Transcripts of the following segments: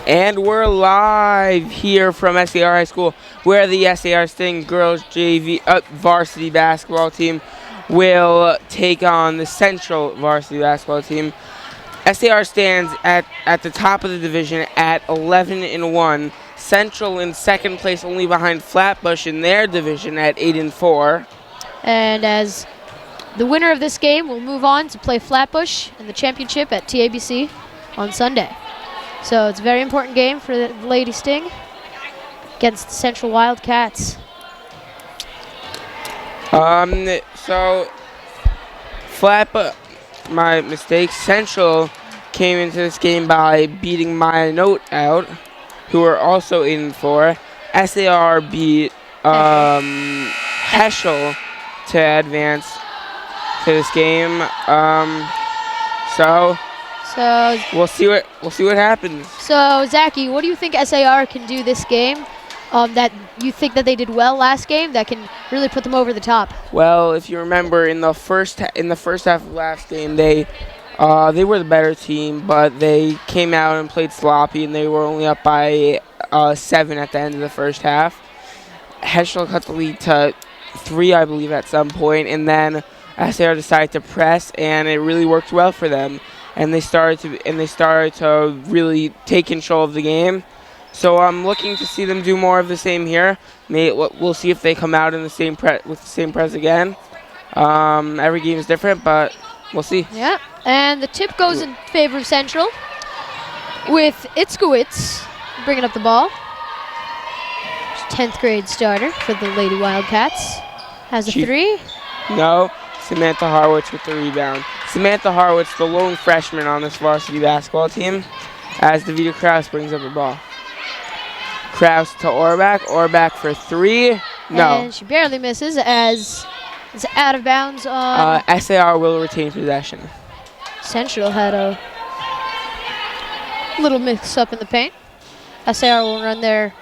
And we're live here from SAR High School, where the SAR Sting girls JV varsity basketball team will take on the Central varsity basketball team. SAR stands at the top of the division at 11-1. Central in second place, only behind Flatbush in their division at 8-4. And as the winner of this game will move on to play Flatbush in the championship at TABC on Sunday. So it's a very important game for the Lady Sting against the Central Wildcats. So my mistake. Central came into this game by beating my note out, who are also 8-4. SAR beat Heschel to advance to this game. So we'll see what happens. So Zachy, what do you think SAR can do this game? That you think that they did well last game that can really put them over the top? Well, if you remember, in the first half of last game, they were the better team, but they came out and played sloppy, and they were only up by 7 at the end of the first half. Heschel cut the lead to 3, I believe, at some point, and then SAR decided to press, and it really worked well for them. And they started to really take control of the game. So I'm looking to see them do more of the same here. We'll see if they come out in the same with the same press again. Every game is different, but we'll see. Yeah, and the tip goes in favor of Central with Itzkowitz bringing up the ball. 10th grade starter for the Lady Wildcats. Has a 3. No. Samantha Harwitz with the rebound. Samantha Harwitz, the lone freshman on this varsity basketball team, as Davida Kraus brings up the ball. Kraus to Orbach. Orbach for 3. No. And she barely misses as it's out of bounds on... SAR will retain possession. Central had a little mix-up in the paint. SAR will run their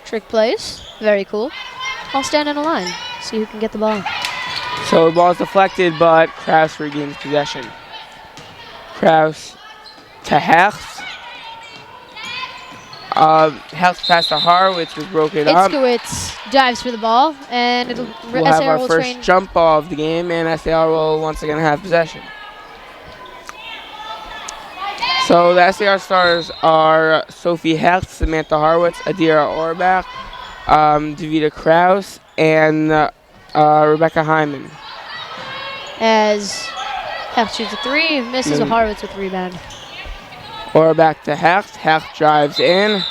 trick plays. Very cool. I'll stand in a line, see who can get the ball. So the ball is deflected, but Kraus regains possession. Kraus to Hecht. Hecht pass to Harwitz was broken up. Itzkowitz dives for the ball, and we'll have our first jump ball of the game, and SAR will once again have possession. So the SAR starters are Sophie Hecht, Samantha Harwitz, Adira Orbach, Davida Kraus, and Rebecca Hyman. As Hecht shoots a 3, misses a Harwitz with rebound. Orbach to Hecht. Hecht drives in.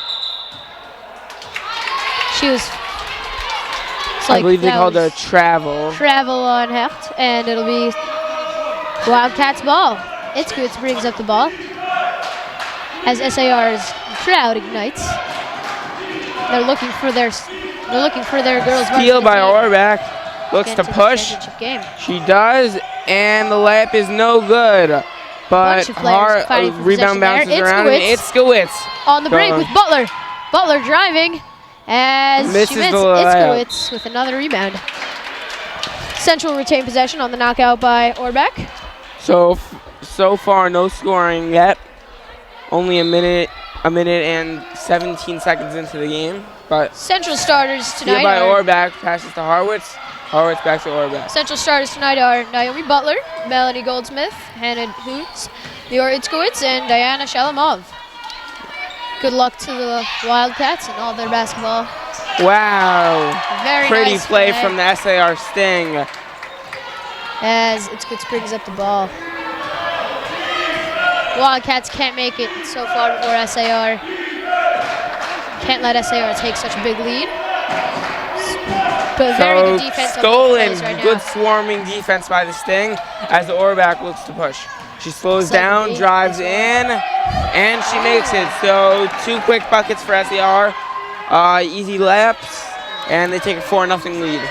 I believe they called a travel. Travel on Hecht, and it'll be Wildcats ball. Itzkowitz brings up the ball as SAR's crowd ignites. They're looking for their girls. Steal by Orbach. Looks to push. She does, and the layup is no good. But her rebound bounces around, and Itzkowitz on the break with Butler. Butler driving as she misses. Itzkowitz with another rebound. Central retain possession on the knockout by Orbach. So far, no scoring yet. Only a minute and 17 seconds into the game. But Central starters tonight by Orbach, passes to Harwitz. Harwitz back to Orbach. Central starters tonight are Naomi Butler, Melanie Goldsmith, Hannah Hoots, Lior Itzkowitz, and Diana Shalamov. Good luck to the Wildcats and all their basketball. Wow. Very pretty nice play from the SAR Sting. As Itzkowitz brings up the ball. Wildcats can't make it so far before SAR. Can't let SAR take such a big lead. But very good defense. Stolen, right good swarming defense by the Sting as the Orbach looks to push. She slows down, drives in, and she makes it. So 2 quick buckets for SAR. Easy layups, and they take a 4-0 lead.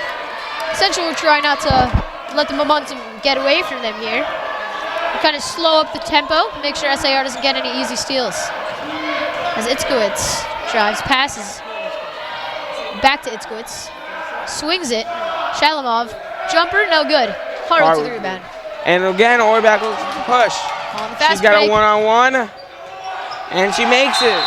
Central will try not to let the momentum get away from them here. Kind of slow up the tempo, make sure SAR doesn't get any easy steals. As Itzkowitz drives, passes back to Itzkowitz, swings it. Shalamov, jumper, no good. Harwitz with the rebound. And again, Orbach looks to push. On the fast She's got break. a one-on-one, and she makes it.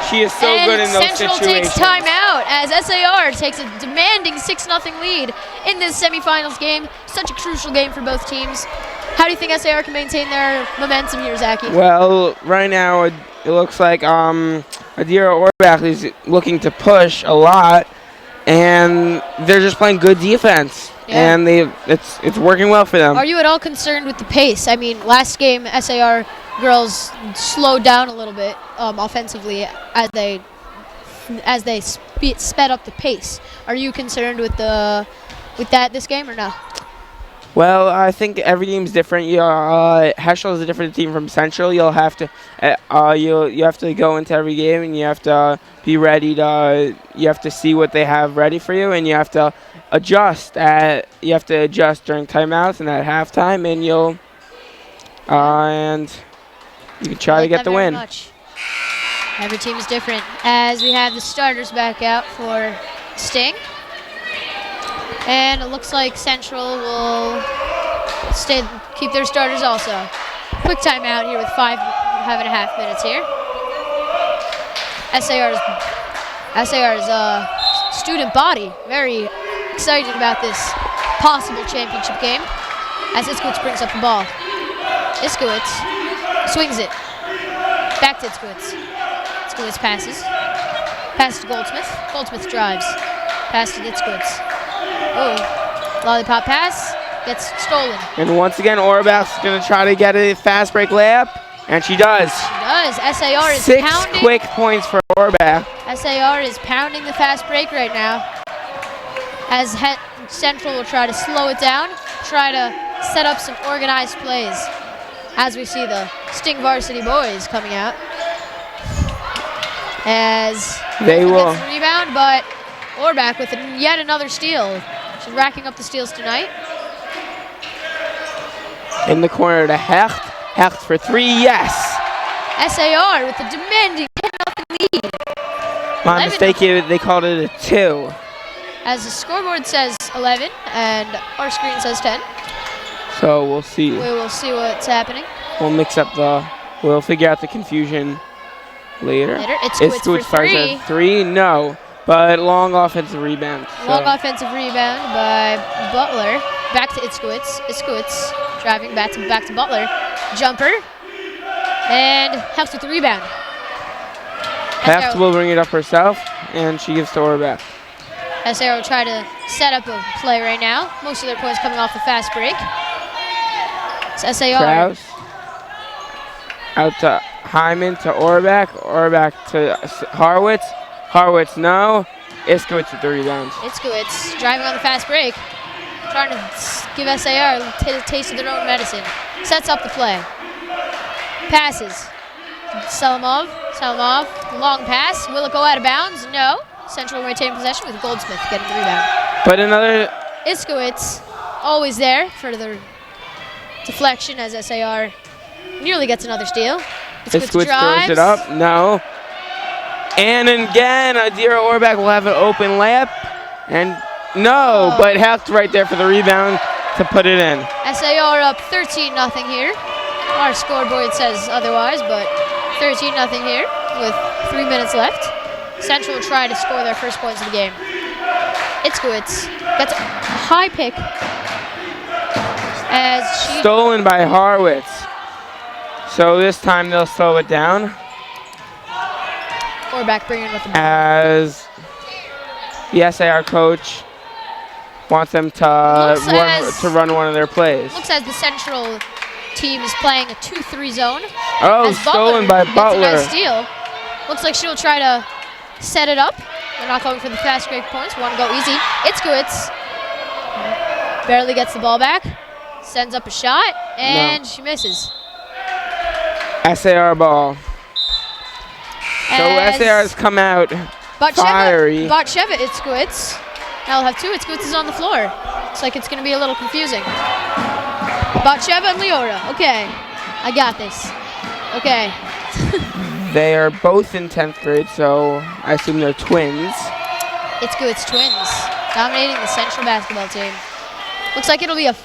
She is so and good in those Central situations. takes timeout as SAR takes a demanding 6-0 lead in this semifinals game. Such a crucial game for both teams. How do you think SAR can maintain their momentum here, Zachy? Well, right now it looks like Adira Orbach is looking to push a lot, and they're just playing good defense, and it's working well for them. Are you at all concerned with the pace? I mean, last game SAR girls slowed down a little bit offensively as they sped up the pace. Are you concerned with that this game or no? Well, I think every team's different. Heschel is a different team from Central. You'll have to you have to go into every game, and you have to be ready to. You have to see what they have ready for you, and you have to adjust. You have to adjust during timeouts and at halftime, and you can try to get the win. Much. Every team is different. As we have the starters back out for Sting. And it looks like Central will keep their starters also. Quick timeout here with 5.5 minutes here. SAR's student body very excited about this possible championship game as Iskowitz brings up the ball. Iskowitz swings it. Back to Iskowitz. Iskowitz passes. Passes to Goldsmith. Goldsmith drives. Pass to Iskowitz. Oh, lollipop pass gets stolen. And once again, Orbach's going to try to get a fast break layup, and she does. She does. SAR is 6 pounding. quick points for Orbach. SAR is pounding the fast break right now. As Central will try to slow it down, try to set up some organized plays. As we see the Sting Varsity boys coming out. As they will gets the rebound, but Orbach with yet another steal. She's racking up the steals tonight. In the corner to Hecht. Hecht for 3, yes. SAR with a demanding 10-0 lead. My mistake here, they called it a 2. As the scoreboard says 11 and our screen says 10. So we'll see. We will see what's happening. We'll figure out the confusion later. Iskowitz for 3. 3, no. But long offensive rebound. Long offensive rebound by Butler. Back to Iskowitz. Iskowitz driving back to Butler. Jumper. And Hecht with the rebound. Hecht will bring it up herself, and she gives to Orbach. SAR will try to set up a play right now. Most of their points coming off the fast break. It's SAR. Krause. Out to Hyman to Orbach. Orbach to Harwitz. Harwitz, no. Iskowitz with the rebound. Iskowitz driving on the fast break. Trying to give SAR a taste of their own medicine. Sets up the play. Passes. Salamov. Long pass. Will it go out of bounds? No. Central will retain possession with Goldsmith getting the rebound. But another. Iskowitz always there for the deflection as SAR nearly gets another steal. Iskowitz throws it up. No. And again, Adira Orbach will have an open layup. And no, but Hecht right there for the rebound to put it in. SAR up 13-0 here. Our scoreboard says otherwise, but 13-0 here with 3 minutes left. Central will try to score their first points of the game. Iskowitz gets a high pick as she stolen by Harwitz. So this time they'll slow it down. Orbach bringing with the ball. As the SAR coach wants them to run one of their plays. Looks as the Central team is playing a 2-3 zone. Oh, stolen by Butler. Nice steal. Looks like she'll try to set it up. They're not going for the fast break points. Want to go easy. Iskowitz barely gets the ball back. Sends up a shot, and she misses. SAR ball. So SAR has come out fiery. Batsheva Iskowitz. Now we'll have 2 Iskowitzes on the floor. Looks like it's going to be a little confusing. Batsheva and Leora. Okay, I got this. Okay. They are both in 10th grade, so I assume they're twins. Iskowitz twins, dominating the Central basketball team. Looks like it'll be a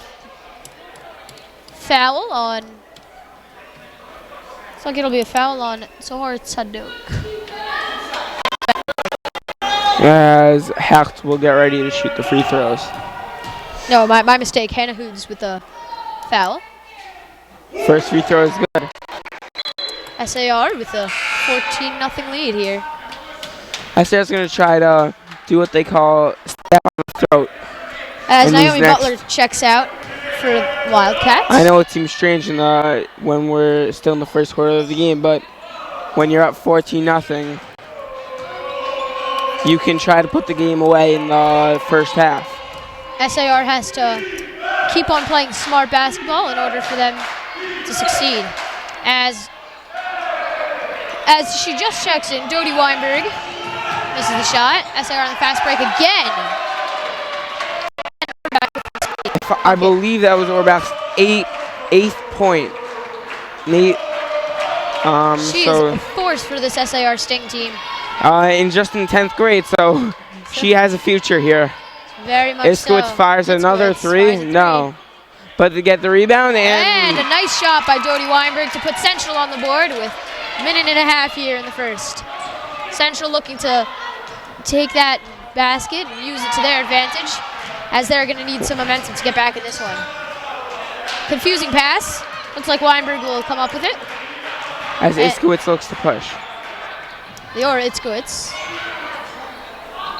foul on. Looks like it'll be a foul on Zohar Tzadok. As Hecht will get ready to shoot the free throws. No, my mistake. Hannah Hoods with the foul. First free throw is good. SAR with a 14-0 lead here. SAR's going to try to do what they call step on the throat. As Naomi Butler checks out for Wildcats. I know it seems strange when we're still in the first quarter of the game, but when you're up 14-0, you can try to put the game away in the first half. SAR has to keep on playing smart basketball in order for them to succeed. As she just checks in, Dodie Weinberg misses the shot. SAR on the fast break again. I believe that was Orbach's eighth point. She is a force for this SAR Sting team. In 10th grade, so she has a future here. Very much Iskowitz so. fires another three. No. But to get the rebound and a nice shot by Dodie Weinberg to put Central on the board with a minute and a half here in the first. Central looking to take that basket and use it to their advantage, as they're going to need some momentum to get back in this one. Confusing pass. Looks like Weinberg will come up with it. As Iskowitz looks to push. Leora Iskowitz.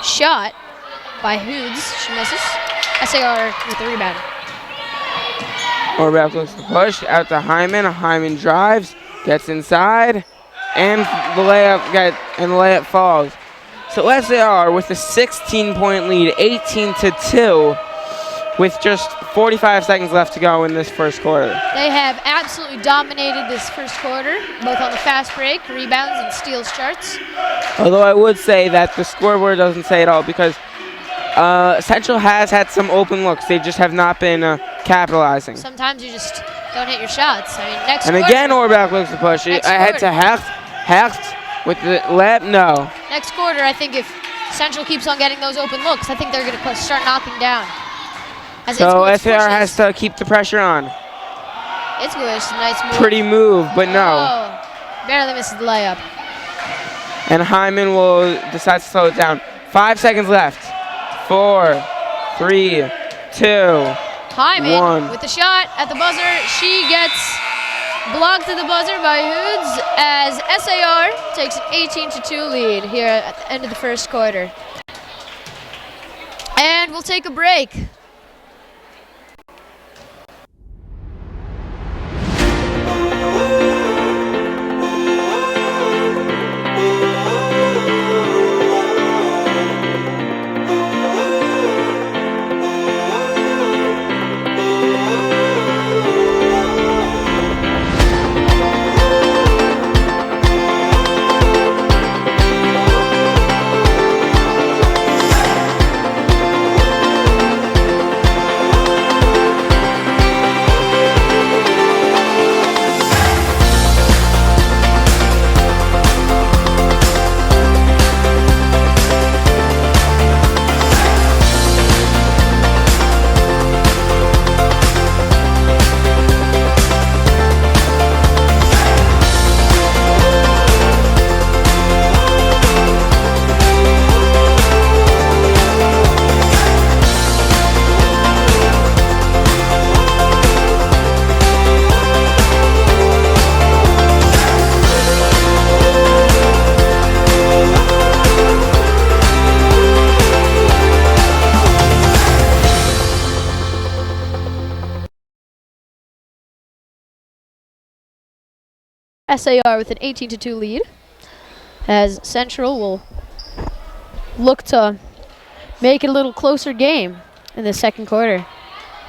Shot by Hoods. She misses. SAR with the rebound. Orbach looks to push out to Hyman. Hyman drives, gets inside, and the layup falls. So SAR with a 16-point lead, 18-2, with just 45 seconds left to go in this first quarter. They have absolutely dominated this first quarter, both on the fast break, rebounds, and steals charts. Although I would say that the scoreboard doesn't say it all, because Central has had some open looks. They just have not been capitalizing. Sometimes you just don't hit your shots. I mean, next and quarter, again, Orbach looks to push. I head to Hecht. Hecht with the layup, no. Next quarter, I think if Central keeps on getting those open looks, I think they're going to start knocking down. So SAR has to keep the pressure on. Iskowitz, nice move. Pretty move, but no. Oh, barely misses the layup. And Hyman will decide to slow it down. 5 seconds left. 4, 3, 2, Hyman 1. with the shot at the buzzer. She gets blocked at the buzzer by Hoods as SAR takes an 18-2 lead here at the end of the first quarter. And we'll take a break. SAR with an 18-2 lead, as Central will look to make it a little closer game in the second quarter.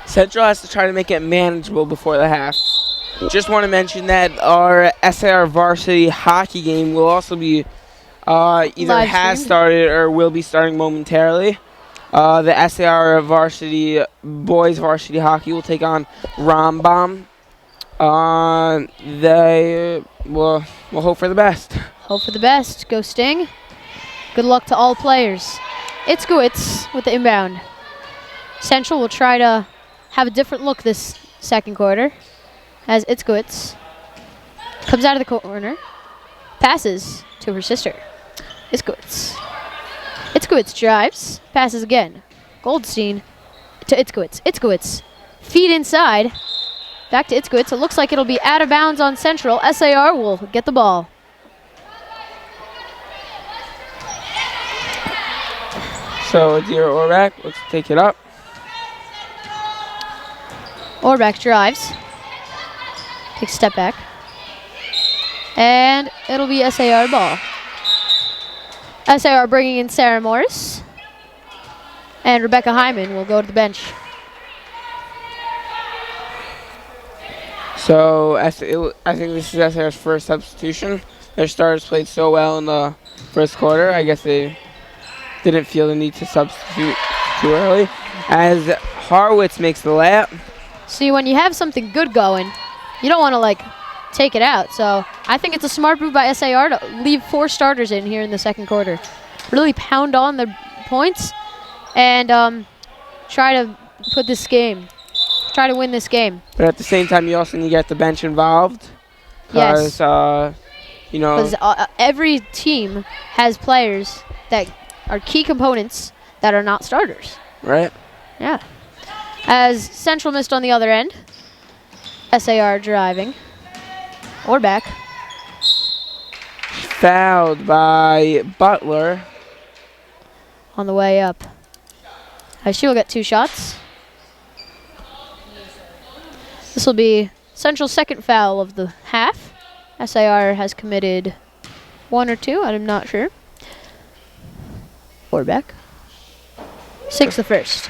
Central has to try to make it manageable before the half. Just want to mention that our SAR varsity hockey game will also be either has started or will be starting momentarily. The SAR varsity boys varsity hockey will take on Rambam. We'll hope for the best. Hope for the best. Go Sting. Good luck to all players. Itzkowitz with the inbound. Central will try to have a different look this second quarter, as Itzkowitz comes out of the corner, passes to her sister. Itzkowitz Itzkowitz drives, passes again. Goldstein to Itzkowitz. Itzkowitz, feed inside. Back to Itzkowitz. It looks like it'll be out of bounds on Central. SAR will get the ball. So Adira Orbach, let's take it up. Orbach drives. Takes a step back. And it'll be SAR ball. SAR bringing in Sarah Morris. And Rebecca Hyman will go to the bench. So I think this is SAR's first substitution. Their starters played so well in the first quarter. I guess they didn't feel the need to substitute too early. As Harwitz makes the layup. See, when you have something good going, you don't want to, like, take it out. So I think it's a smart move by SAR to leave 4 starters in here in the second quarter. Really pound on the points and try to win this game. But at the same time, you also need to get the bench involved. Yes. Because, every team has players that are key components that are not starters. Right. Yeah. As Central missed on the other end. SAR driving. Orbach. Fouled by Butler. On the way up. She will get 2 shots. This will be Central's second foul of the half. SAR has committed 1 or 2, I'm not sure. Orbach. 6 the first.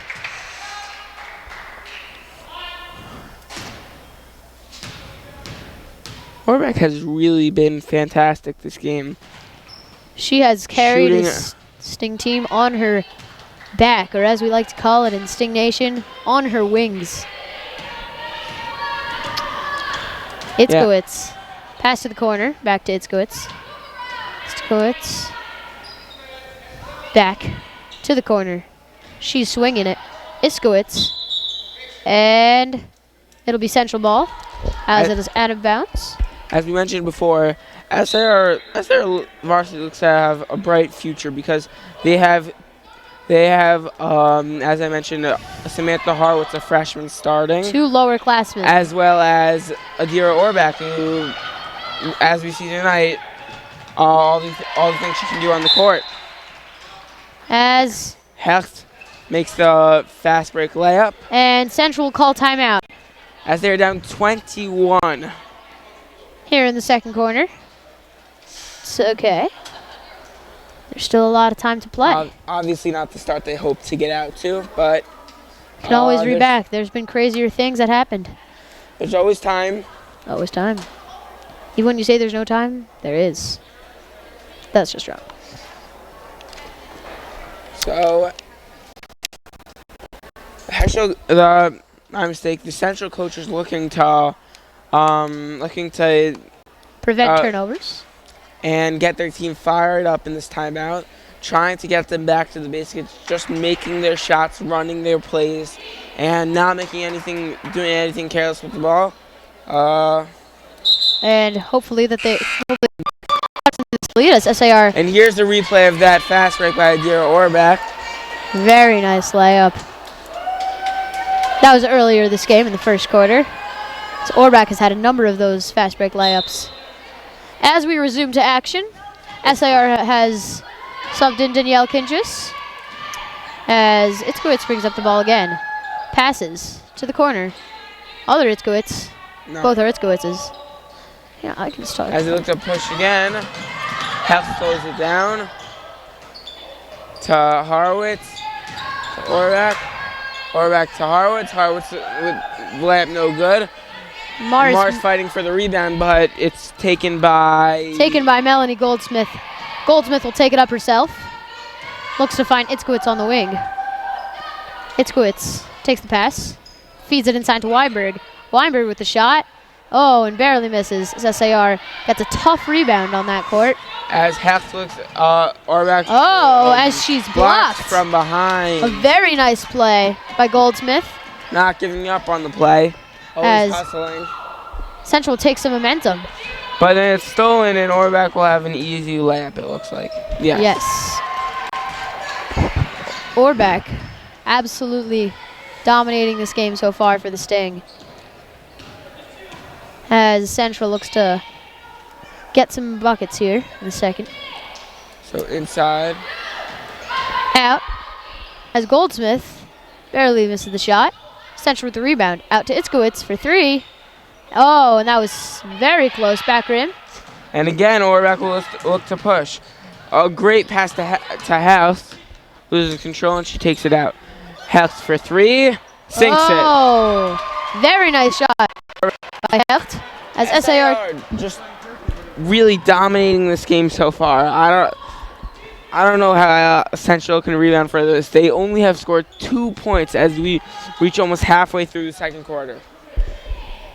Orbach has really been fantastic this game. She has carried Shooting this Sting team on her back, or as we like to call it in Sting Nation, on her wings. Itzkowitz. Yeah. Pass to the corner. Back to Itzkowitz. Itzkowitz. Back to the corner. She's swinging it. Itzkowitz. And it'll be Central ball as it is out of bounds. As we mentioned before, SAR Varsity looks to have a bright future because they have, as I mentioned, Samantha Harwitz, a freshman starting. 2 lowerclassmen. As well as Adira Orbach, who, as we see tonight, all the things she can do on the court. As Hecht makes the fast break layup. And Central will call timeout. As they're down 21. Here in the second corner. It's okay. There's still a lot of time to play. Obviously not the start they hope to get out to, but can always read back. There's been crazier things that happened. There's always time. Always time. Even when you say there's no time, there is. That's just wrong. So, my mistake. The Central coach is looking to prevent turnovers and get their team fired up in this timeout, trying to get them back to the basics, just making their shots, running their plays, and not doing anything careless with the ball. And hopefully that they lead us, SAR. And here's the replay of that fast break by Adira Orbach. Very nice layup. That was earlier this game in the first quarter. So Orbach has had a number of those fast break layups. As we resume to action, SAR has subbed in Danielle Kinchis as Itzkowitz brings up the ball again. Passes to the corner. Other Itzkowitz. No. Both are Itzkowitzes. Yeah, I can start. As he looks to push again, Heft slows it down to Harwitz, to Orbach. Orbach to Harwitz. Harwitz with layup no good. Mars fighting for the rebound, but it's taken by Melanie Goldsmith. Goldsmith will take it up herself. Looks to find Itzkowitz on the wing. Itzkowitz takes the pass, feeds it inside to Weinberg. Weinberg with the shot. Oh, and barely misses. SAR gets a tough rebound on that court. As Heft looks, Orbach. Oh, as she's blocked from behind. A very nice play by Goldsmith. Not giving up on the play. Always hustling. Central takes some momentum. But then it's stolen, and Orbach will have an easy layup, it looks like. Yes. Orbeck absolutely dominating this game so far for the Sting. As Central looks to get some buckets here in the second. So inside. Out. As Goldsmith barely misses the shot. Central with the rebound. Out to Itzkowitz for 3. Oh, and that was very close. Back rim. And again, Orbeck will look to push. A great pass to Hecht. Loses control and she takes it out. Hecht for 3. Sinks it. Oh, very nice shot by Hecht. As SAR just really dominating this game so far. I don't know how Central can rebound for this. They only have scored 2 points as we reach almost halfway through the second quarter.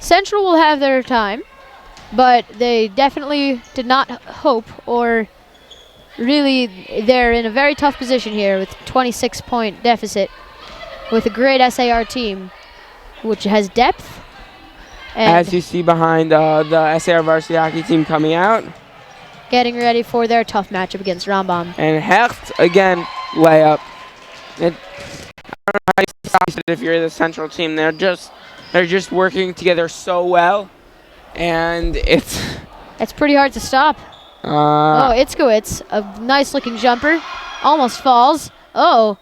Central will have their time, but they definitely did not hope, or really they're in a very tough position here with 26-point deficit with a great SAR team, which has depth. As you see behind the SAR varsity hockey team coming out. Getting ready for their tough matchup against Rambam. And Hecht, again, layup. I don't know how you stop it if you're the Central team. They're just working together so well. And it's pretty hard to stop. Oh, Itzkowitz, a nice looking jumper. Almost falls. Oh,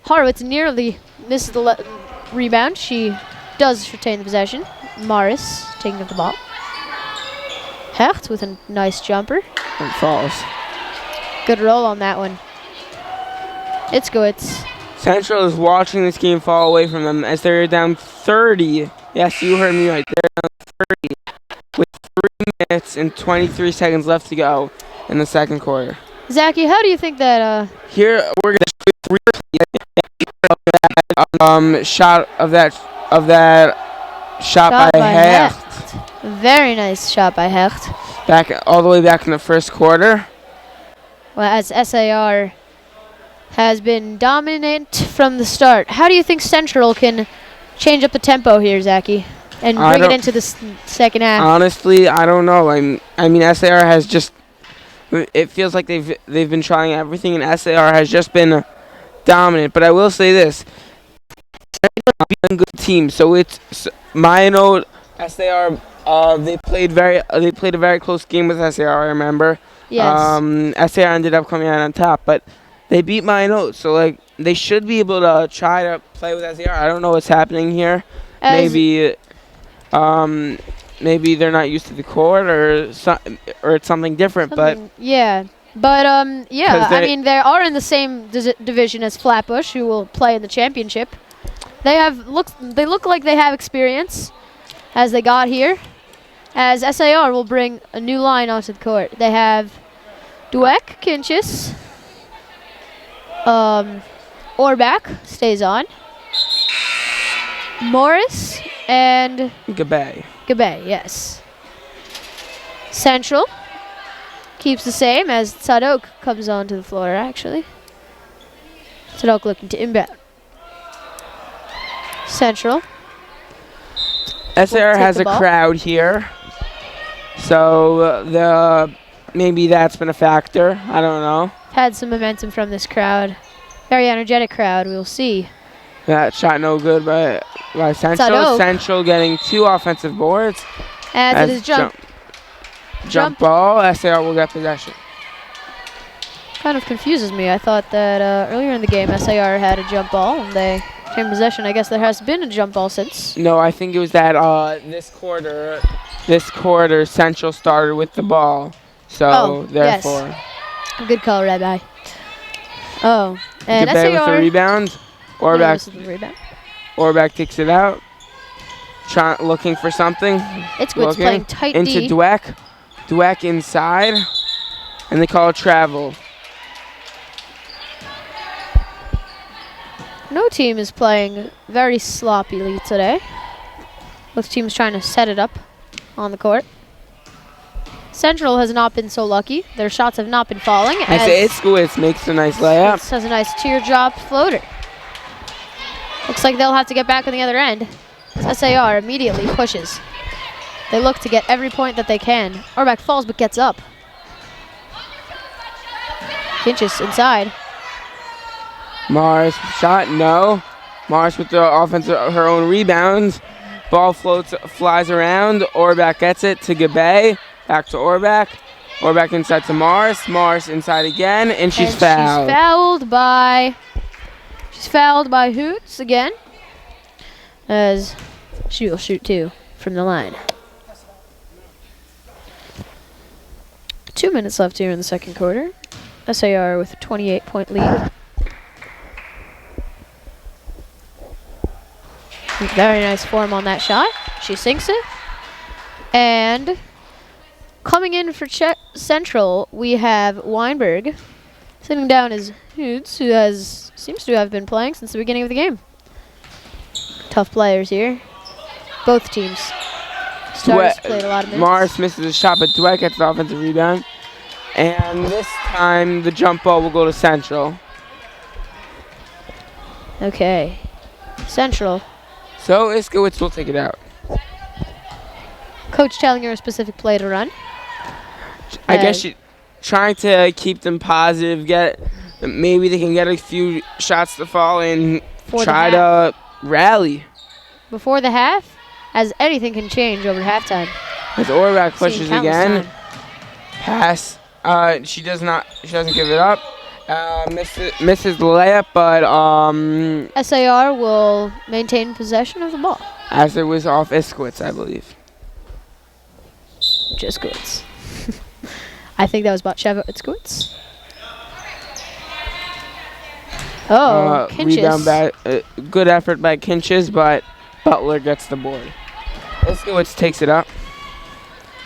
Horowitz nearly misses the rebound. She does retain the possession. Morris taking up the ball. Hecht with a nice jumper. And falls. Good roll on that one. Itzkowitz. Central is watching this game fall away from them as they're down 30. Yes, you heard me right. They're down 30 with 3 minutes and 23 seconds left to go in the second quarter. Zachy, how do you think that here we're gonna show shot of that shot by Hecht. Very nice shot by Hecht. All the way back in the first quarter. Well, as SAR has been dominant from the start. How do you think Central can change up the tempo here, Zachy, and bring it into the second half? Honestly, I don't know. I mean, SAR has just. It feels like they've been trying everything, and SAR has just been dominant. But I will say this: being a good team. So it's my note. SAR. They played a very close game with SAR. I remember. Yes. SAR ended up coming out on top, but they beat my note. So like they should be able to try to play with SAR. I don't know what's happening here. Maybe they're not used to the court, or it's something different. But yeah. But I mean, they are in the same division as Flatbush, who will play in the championship. They look like they have experience as they got here. As SAR will bring a new line onto the court. They have Dweck, Kinchis, Orbeck stays on, Morris, and Gabay, yes. Central keeps the same as Sadok comes onto the floor, actually. Sadok looking to inbound. Central. SAR has a crowd here, so maybe that's been a factor. I don't know. Had some momentum from this crowd. Very energetic crowd. We'll see. That shot no good by Central. Sadok. Central getting 2 offensive boards. As it is jump ball. SAR will get possession. Kind of confuses me. I thought that earlier in the game SAR had a jump ball and they in possession. I guess there has been a jump ball since. No, I think it was that this quarter Central started with the ball. So therefore. Yes. Good call, Rabbi. Oh, and SAR with SAR the rebound. Orbeck takes it out. Looking for something. It's good. It's playing tight into D. Dweck. Dweck inside. And they call it travel. No team is playing very sloppily today. Both teams trying to set it up on the court. Central has not been so lucky. Their shots have not been falling. Itzkowitz makes a nice layup. This has a nice teardrop floater. Looks like they'll have to get back on the other end. SAR immediately pushes. They look to get every point that they can. Orbeck falls but gets up. Kinchis inside. Mars shot, no. Mars with the offensive, her own rebounds. Ball flies around. Orbach gets it to Gabe. Back to Orbach. Orbach inside to Mars. Mars inside again, and she's fouled. She's fouled by Hoots again, as she will shoot 2 from the line. 2 minutes left here in the second quarter. SAR with a 28-point lead. Very nice form on that shot. She sinks it. And coming in for Central, we have Weinberg. Sitting down is Hoots, who seems to have been playing since the beginning of the game. Tough players here. Both teams. Stars played a lot of minutes. Mars misses a shot, but Dweck gets the offensive rebound. And this time, the jump ball will go to Central. Okay. Central. So Iskowitz will take it out. Coach telling her a specific play to run. I guess she trying to keep them positive. Maybe they can get a few shots to fall and try to rally. Before the half, as anything can change over halftime. As Orbach pushes again. Pass. She doesn't give it up. Misses the layup, but SAR will maintain possession of the ball. As it was off Iskowitz, I believe. Iskowitz. I think that was about Sheva Iskowitz. Oh, Kinches. Rebound back. Good effort by Kinches, but Butler gets the board. Iskowitz takes it up.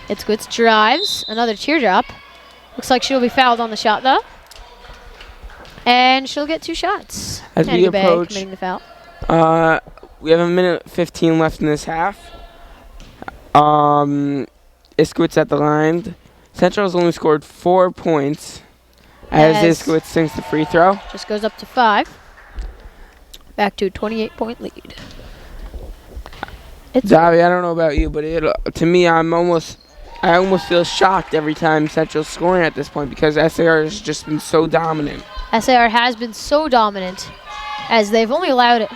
Iskowitz drives. Another teardrop. Looks like she'll be fouled on the shot, though. And she'll get 2 shots. As we approach, committing the foul. we have 1:15 left in this half. Iskowitz at the line. Central's only scored 4 points as Iskowitz sinks the free throw. Just goes up to 5. Back to a 28-point lead. Davi, I don't know about you, but to me, I almost feel shocked every time Central's scoring at this point because SAR has just been so dominant. SAR has been so dominant as they've only allowed it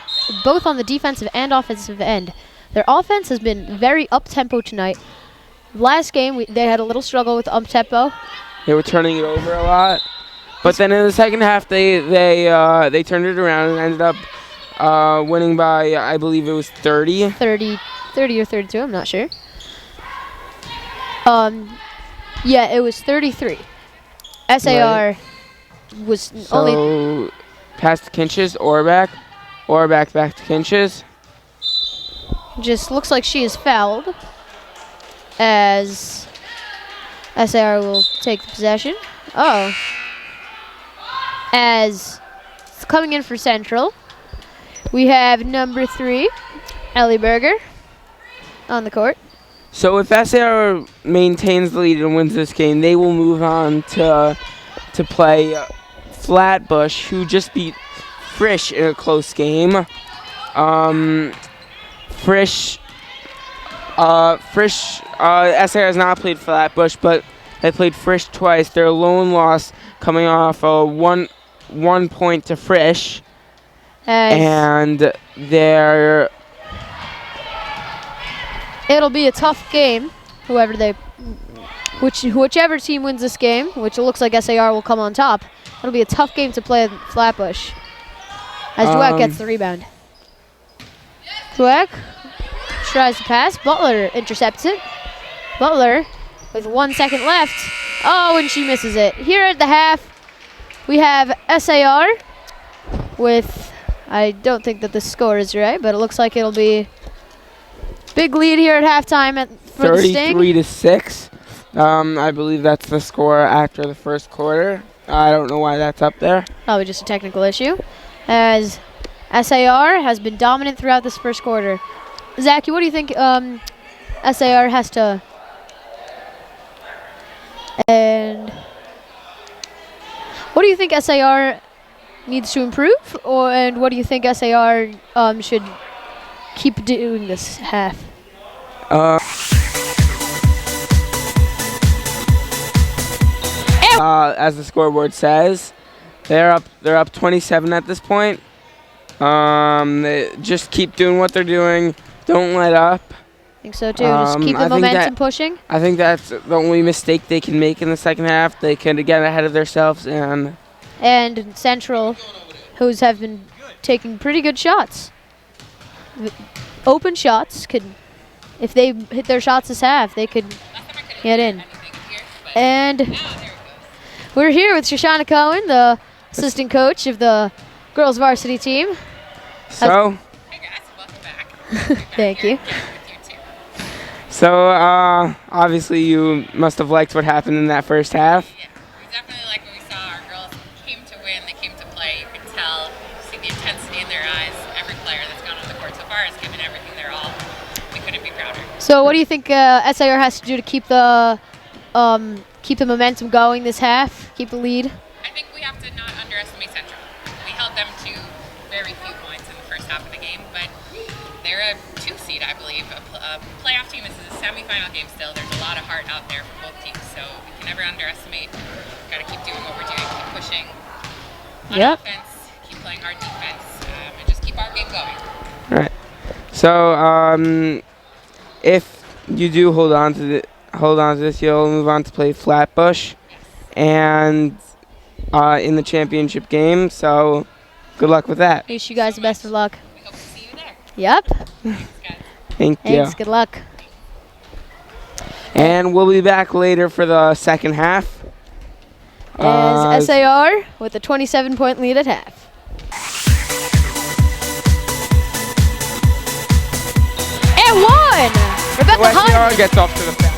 both on the defensive and offensive end. Their offense has been very up-tempo tonight. Last game, they had a little struggle with up-tempo. They were turning it over a lot. But then in the second half, they turned it around and ended up winning by, I believe it was 30. 30 or 32, I'm not sure. Yeah, it was 33. SAR was only... Pass to Kinches, Orbach back to Kinches. Just looks like she is fouled as SAR will take the possession. Oh. As coming in for Central, we have number 3, Ellie Berger, on the court. So if SAR maintains the lead and wins this game, they will move on to play Flatbush, who just beat Frisch in a close game. Frisch, SAR has not played Flatbush, but they played Frisch twice. Their lone loss coming off a one point to Frisch, and it'll be a tough game. Whichever team wins this game, which it looks like SAR will come on top. It'll be a tough game to play Flatbush. As Dweck gets the rebound. Dweck tries to pass. Butler intercepts it. Butler with 1 second left. Oh, and she misses it. Here at the half, we have SAR with, I don't think that the score is right, but it looks like it'll be big lead here at halftime for the Sting. 33-6. I believe that's the score after the first quarter. I don't know why that's up there. Probably just a technical issue. As SAR has been dominant throughout this first quarter. Zachy, what do you think SAR has to... And what do you think SAR needs to improve? And what do you think SAR should keep doing this half? As the scoreboard says, They're up 27 at this point. They just keep doing what they're doing. Don't let up. I think so too. Just keep the momentum pushing. I think that's the only mistake they can make in the second half. They can get ahead of themselves and Central, who's have been taking pretty good shots. Open shots could, if they hit their shots this half, they could get in. And we're here with Shoshana Cohen, the assistant coach of the girls varsity team. So, hey guys, welcome back. Thank you. So, obviously you must have liked what happened in that first half. Yeah, we definitely like what we saw. Our girls came to win, they came to play. You could tell, see the intensity in their eyes. Every player that's gone on the court so far has given everything their all. We couldn't be prouder. So what do you think SAR has to do to keep the momentum going this half, keep the lead? I think we have to not underestimate Central. We held them to very few points in the first half of the game, but they're a 2 seed, I believe. A playoff team is a semifinal game still. There's a lot of heart out there for both teams, so we can never underestimate. Got to keep doing what we're doing, keep pushing on offense, keep playing hard defense, and just keep our game going. All right. So, if you do hold on to this, you'll move on to play Flatbush, and in the championship game. So, good luck with that. Wish you guys the best of luck. We hope to see you there. Yep. Thanks, guys. Thank you. Thanks. Good luck. And we'll be back later for the second half. As SAR with a 27-point lead at half. And one! Rebecca Hunt. gets off to the foul.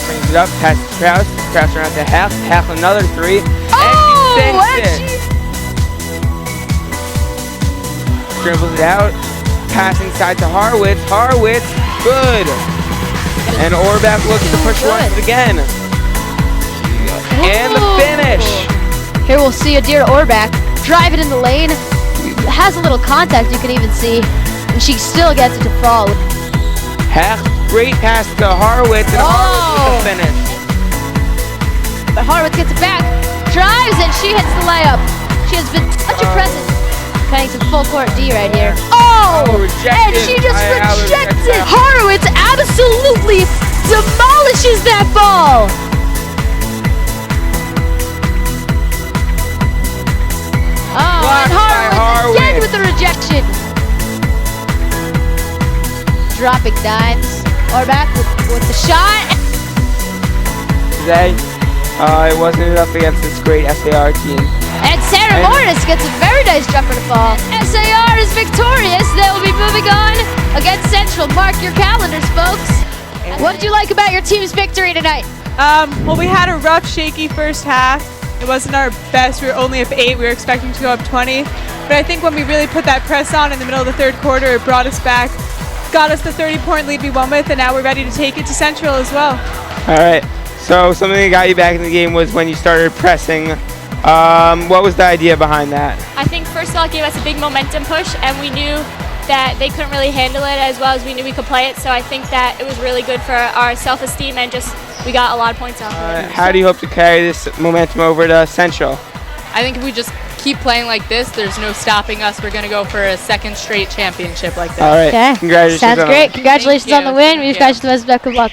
Brings it up, passes to Kraus. Kraus around to Half another 3. And she sinks it. Dribbles it out. Pass inside to Harwitz. Harwitz, good. And Orbach looks to push once again. And the finish. Here we'll see Adira Orbach drive it in the lane. Has a little contact, you can even see. And she still gets it to fall. Great pass to Harwitz, and Harwitz with the finish. But Harwitz gets it back, drives, and she hits the layup. She has been such a presence. Playing some full court D right here. And she just rejects it. Horowitz absolutely demolishes that ball. And Horowitz again with the rejection. Dropping dimes. Orbach with the shot. Today, it wasn't enough against this great SAR team. And Sarah Morris gets a very nice jumper to fall. SAR is victorious. They will be moving on against Central. Mark your calendars, folks. What did you like about your team's victory tonight? Well, we had a rough, shaky first half. It wasn't our best. We were only up 8. We were expecting to go up 20. But I think when we really put that press on in the middle of the third quarter, it brought us back, got us the 30-point lead we won with, and now we're ready to take it to Central as well. All right. So something that got you back in the game was when you started pressing. What was the idea behind that? I think first of all it gave us a big momentum push, and we knew that they couldn't really handle it as well as we knew we could play it. So I think that it was really good for our self-esteem, and just we got a lot of points off of it. How do you hope to carry this momentum over to Central? I think if we just keep playing like this, there's no stopping us. We're going to go for a second straight championship like this. All right. Okay. Congratulations. Sounds great. Congratulations on the win. We wish you guys the best of luck.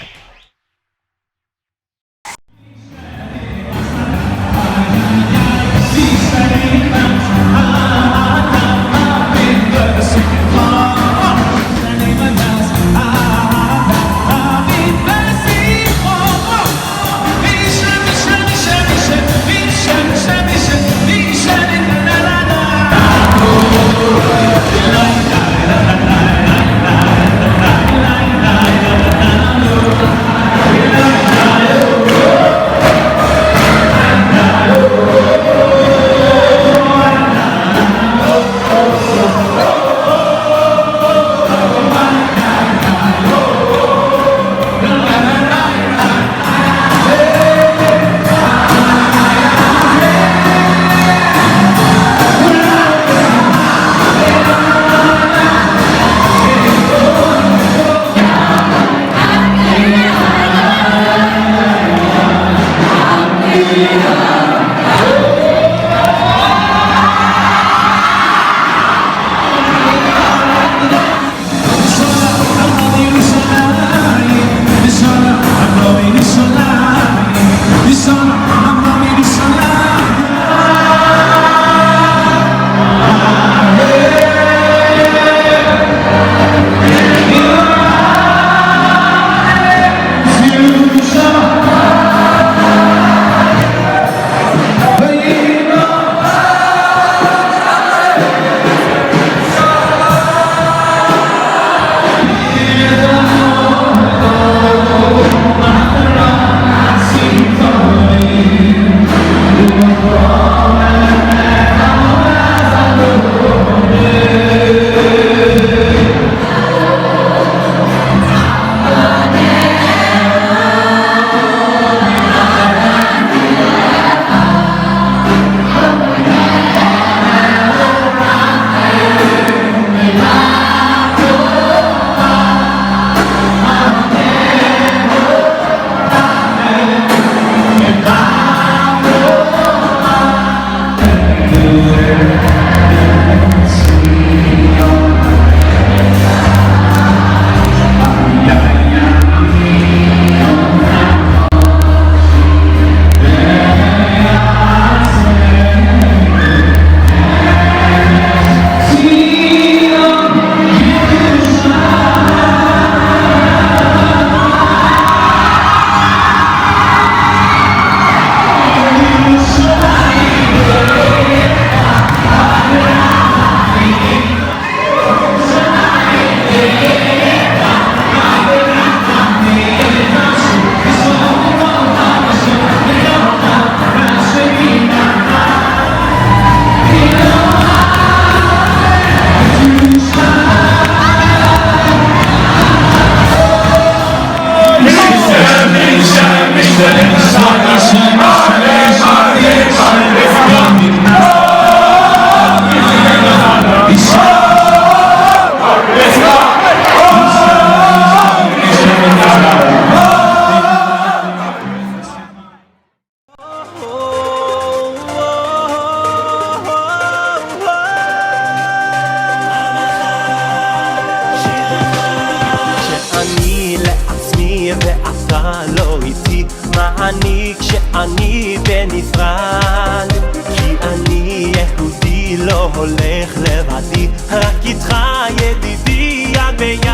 ואתה לא איתי, מה אני כשאני בנפרד? כי אני יהודי לא הולך לבדי, רק איתך ידידי יד ביד.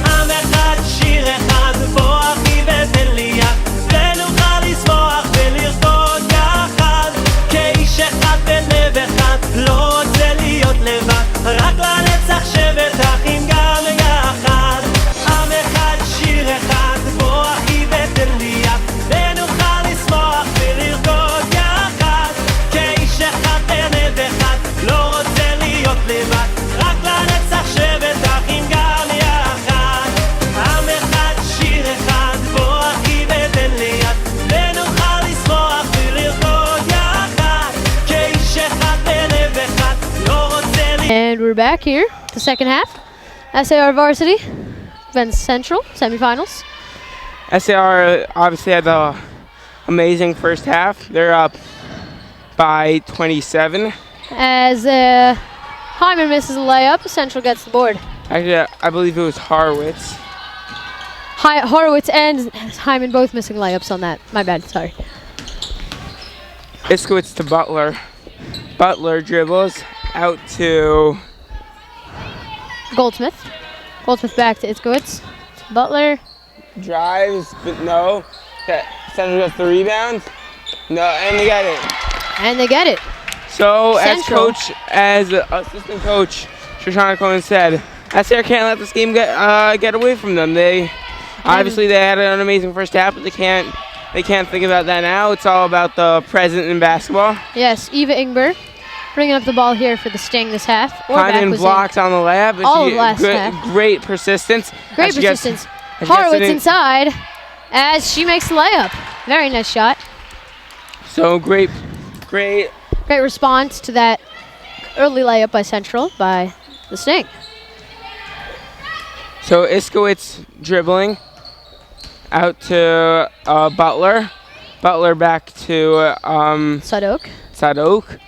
עם אחד שיר אחד בוא אחי ותן לי יד, ונוכל לשמוח ולרקוד יחד, כאיש אחד בלב אחד, לא רוצה להיות לבד, רק לנצח שבת אחים גם יחד. עם אחד שיר אחד בוא אחי ותן לי יד, ונוכל לשמוח ולרקוד יחד, כאיש אחד בלב אחד, לא רוצה להיות לבד, רק לנצח שבת אחים גם יחד. עם אחד שיר אחד בוא אחי ותן לי יד, ונוכל לשמוח ולרקוד יחד, כאיש אחד בלב אחד, לא רוצה להיות. And we're back here, the second half. SAR Varsity, Vents Central, semifinals. SAR obviously had the amazing first half. They're up by 27. As Hyman misses a layup, Central gets the board. Actually, I believe it was Horowitz. Horowitz and Hyman both missing layups on that. My bad, sorry. Iskowitz to Butler. Butler dribbles out to Goldsmith. Goldsmith back to Itzkowitz. Butler. drives, but no. Central gets the rebound. No, and they get it. And they get it. So Central. as assistant coach Shoshana Cohen said, SAR can't let this game get away from them. Obviously they had an amazing first half, but they can't think about that now. It's all about the present in basketball. Yes, Eva Ingber bringing up the ball here for the Sting this half. Hyman blocks on the layup. But all of last half. Great persistence. Great persistence. Horowitz inside as she makes the layup. Very nice shot. So great. Great response to that early layup by Central by the Sting. So Iskowitz dribbling out to Butler. Butler back to Sadok.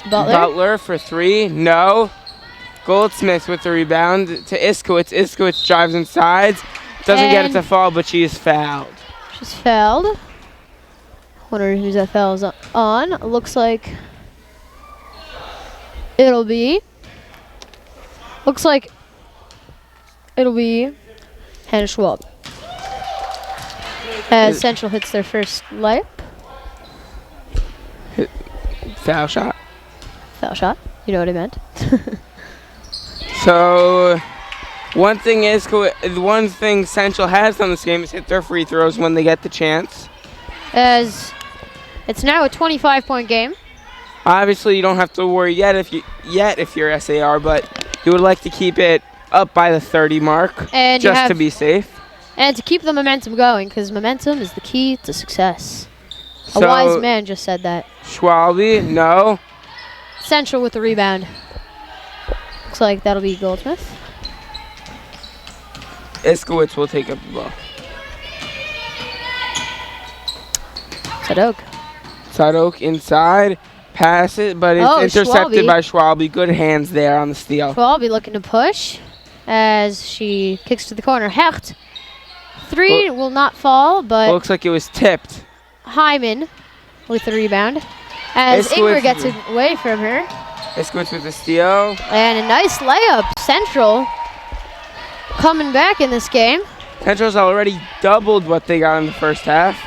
Butler for three. No. Goldsmith with the rebound to Iskowitz. Iskowitz drives inside. Doesn't get it to fall, but she is fouled. She's fouled. Wonder who's that foul is on. Looks like it'll be Hannah Schwab. As Central hits their first layup. Foul shot. Foul shot. You know what I meant. So one thing Central has done this game is hit their free throws when they get the chance. As it's now a 25-point game. Obviously, you don't have to worry yet if you're SAR, but you would like to keep it up by the 30 mark and just to be safe. And to keep the momentum going, because momentum is the key to success. So, a wise man just said that. Schwalbe, no. Central with the rebound. Looks like that'll be Goldsmith. Iskowitz will take up the ball. Sadok inside. Pass it, but it's intercepted Schwalbe. by Schwalbe. Good hands there on the steal. Schwalbe looking to push as she kicks to the corner. Hecht. Three will not fall, but looks like it was tipped. Hyman with the rebound as Ingber gets it away from her. Iskowitz with the steal. And a nice layup. Central coming back in this game. Central's already doubled what they got in the first half.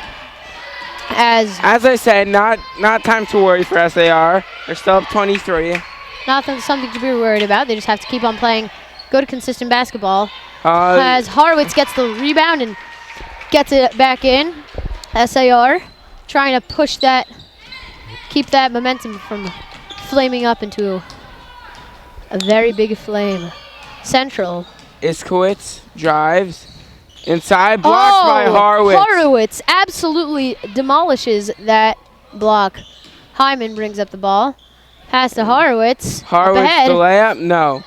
As I said, not time to worry for SAR. They're still up 23. Not something to be worried about. They just have to keep on playing good, consistent basketball. As Horowitz gets the rebound and gets it back in. SAR trying to push that, keep that momentum from flaming up into a very big flame. Central. Iskowitz drives. Inside, blocked by Horowitz. Horowitz absolutely demolishes that block. Hyman brings up the ball. Pass to Horowitz. Horowitz the layup? No.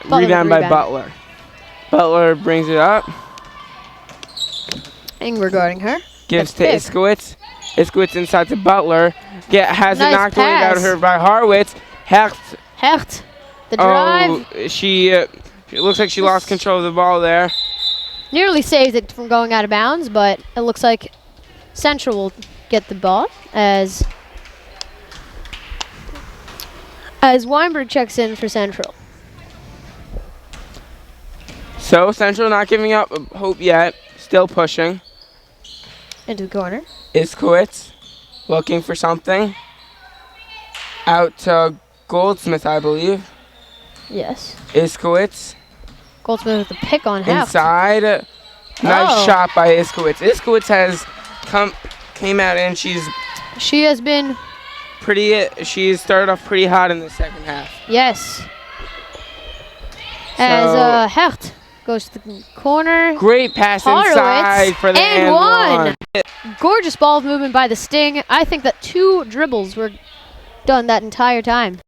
Rebound by Butler. Butler brings it up. Ingber guarding her. Gives to Iskowitz. Iskowitz inside to Butler. Has it knocked away out of her by Horowitz. Hecht. The drive. It looks like she lost control of the ball there. Nearly saved it from going out of bounds, but it looks like Central will get the ball as Weinberg checks in for Central. So Central not giving up hope yet. Still pushing. Into the corner. Iskowitz looking for something. Out to Goldsmith, I believe. Yes. Iskowitz Goldsmith with the pick on half. inside. Nice Oh. shot by Iskowitz. Iskowitz has came out and She has been, she's started off pretty hot in the second half. yes. As Hecht goes to the corner. Great pass Horowitz, inside for the and one. one. Gorgeous ball movement by the Sting. I think that 2 dribbles were done that entire time.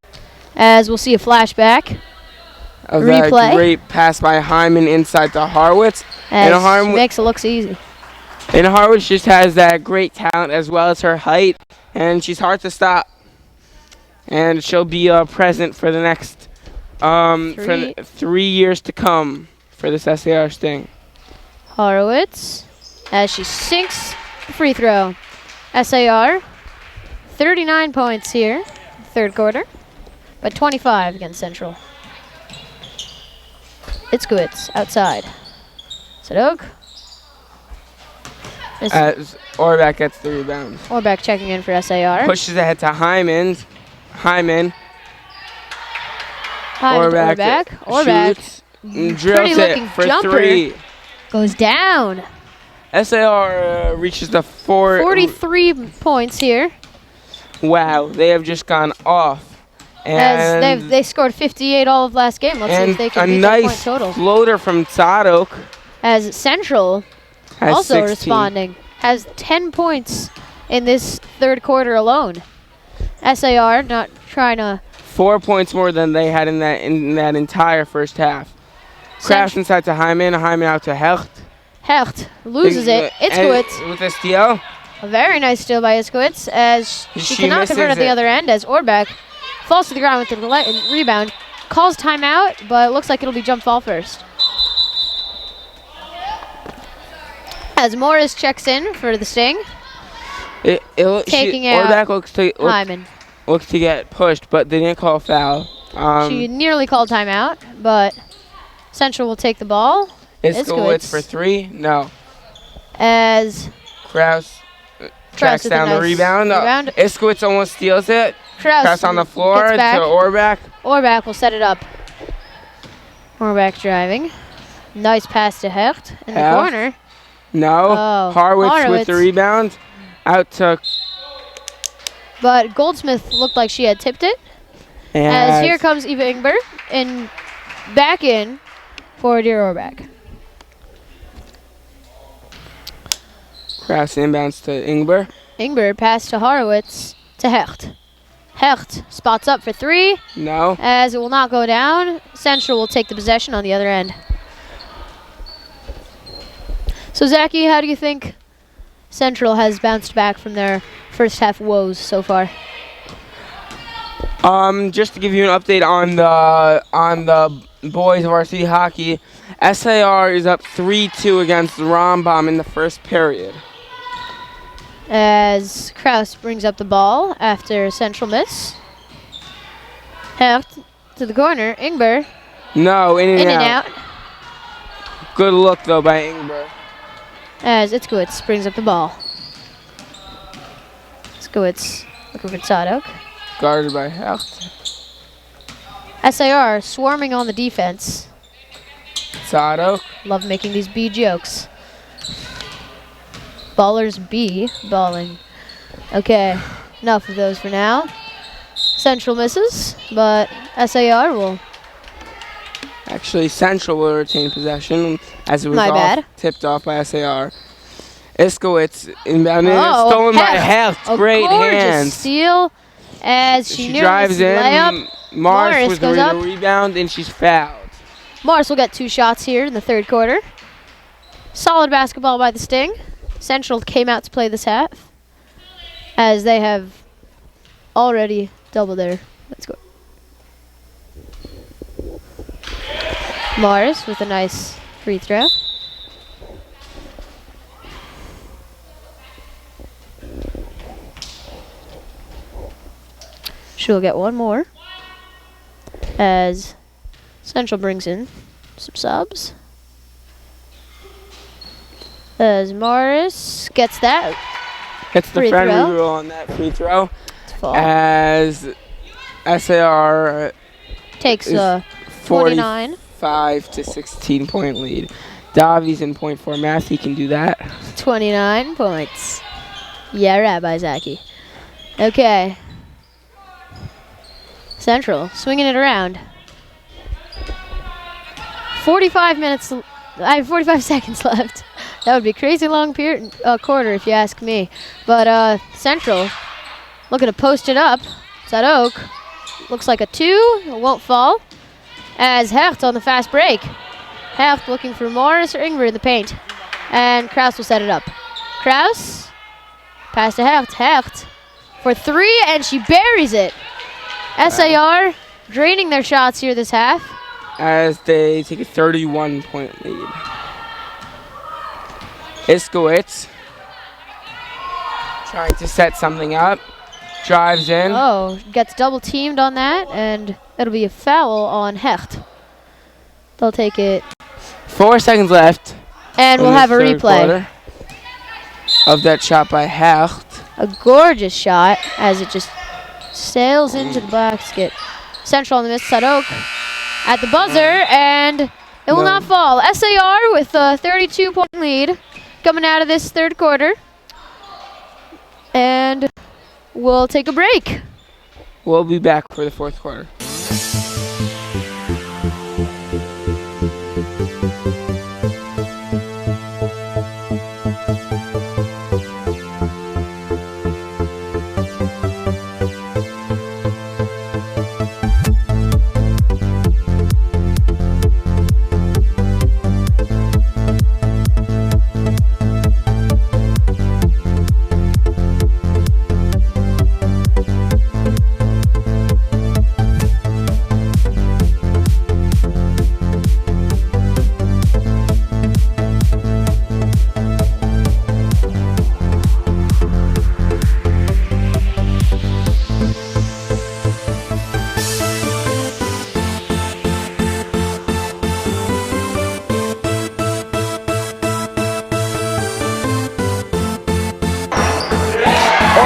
As we'll see a flashback. Of that Replay. great pass by Hyman inside to Horowitz. As And she makes it look easy. And Horowitz just has that great talent as well as her height, and she's hard to stop. And she'll be present for the next for 3 years to come for this SAR Sting. Horowitz as she sinks the free throw. SAR 39 points here, third quarter, but 25 against Central. Itzkowitz outside. Sadok. As Orbach gets the rebound. Orbach checking in for SAR. Pushes ahead to Hyman. Hyman to Orbach. Orbach. Shoots. And Pretty drills looking it for jumper. 3. Goes down. SAR reaches the 43 points here. Wow, they have just gone off. As they scored 58 all of last game. Let's see if they can beat their point nice total. floater from Tzadok. As Central Has also 16. responding. Has 10 points in this third quarter alone. SAR not trying to... 4 points more than they had in that entire first half. Crafts inside to Hyman. Hyman out to Hecht. Hecht loses it. Itzkowitz. With a steal. A very nice steal by Itzkowitz as she cannot convert at the misses it. other end as Orbach falls to the ground with the rebound. Calls timeout, but it looks like it'll be jump ball first. As Morris checks in for the Sting. Taking out Orbach Hyman. looks to get pushed, but they didn't call a foul. She nearly called timeout, but Central will take the ball. Iskowitz for 3. No. As Kraus tracks with a down the nice rebound. rebound. Iskowitz almost steals it. Kraus on the floor gets to back. Orbach. Orbach will set it up. Orbach driving. Nice pass to Hecht in the Hecht. corner. No. Oh, Horowitz with the rebound. Out to... But Goldsmith looked like she had tipped it. As here comes Eva Ingber and back in for Dear Orbach. Kraus inbounds to Ingber. Ingber pass to Horowitz to Hecht. Hecht spots up for 3 No. as it will not go down. Central will take the possession on the other end. So Zachy, how do you think Central has bounced back from their first half woes so far? Just to give you an update on the boys varsity hockey, SAR is up 3-2 against Rambam in the first period. As Kraus brings up the ball after a Central miss. Hecht to the corner. Ingber No, in in and and out. out. Good look though by Ingber. As Itzkowitz brings up the ball. Itzkowitz looking for Tzadok. Guarded by Hecht. SAR swarming on the defense. Tzadok. Love making these B jokes. Ballers B, balling. Okay, enough of those for now. Central misses, but SAR will. Actually, Central will retain possession as it was My bad. tipped off by SAR. Iskowitz inbounded, Oh, stolen by Hecht. Hecht. A Great gorgeous hands. steal as she nearly drives in. layup. Morris with goes the up. rebound, and she's fouled. Morris will get 2 shots here in the third quarter. Solid basketball by the Sting. Central came out to play this half as they have already doubled their score. Morris with a nice free throw. She'll get one more. As Central brings in some subs. As Morris gets that. Gets the Free friendly throw. rule on that free throw. Fall. As SAR Takes is 49. 5 to 16 point lead. Davi's in point for math. He can do that. 29 points. Yeah, Rabbi Zaki. Okay. Central swinging it around. 45 seconds left. That would be a crazy long quarter if you ask me. But Central looking to post it up. Sadok looks like a 2. It won't fall. As Hecht on the fast break. Hecht looking for Morris or Ingrid in the paint. And Kraus will set it up. Kraus, pass to Hecht. Hecht for 3, and she buries it. SAR draining their shots here this half. As they take a 31 point lead. Iskowitz trying to set something up. Drives in. Oh, gets double teamed on that, and it'll be a foul on Hecht. They'll take it. 4 seconds left. And we'll have a third replay. quarter of that shot by Hecht. A gorgeous shot as it just sails into the basket. Central on the miss. Sadok at the buzzer, and it will not fall. SAR with a 32-point lead coming out of this third quarter. And we'll take a break. We'll be back for the fourth quarter.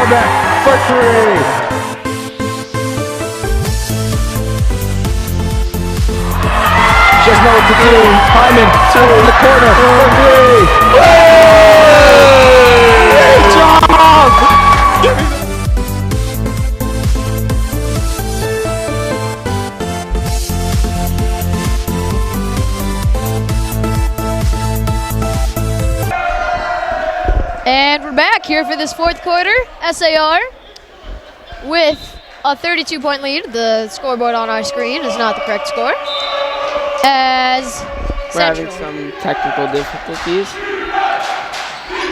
Back for 3. She doesn't know what to do. Hyman, in the corner for 3. Great job! And we're back here for this fourth quarter. SAR with a 32-point lead. The scoreboard on our screen is not the correct score. As We're having some technical difficulties.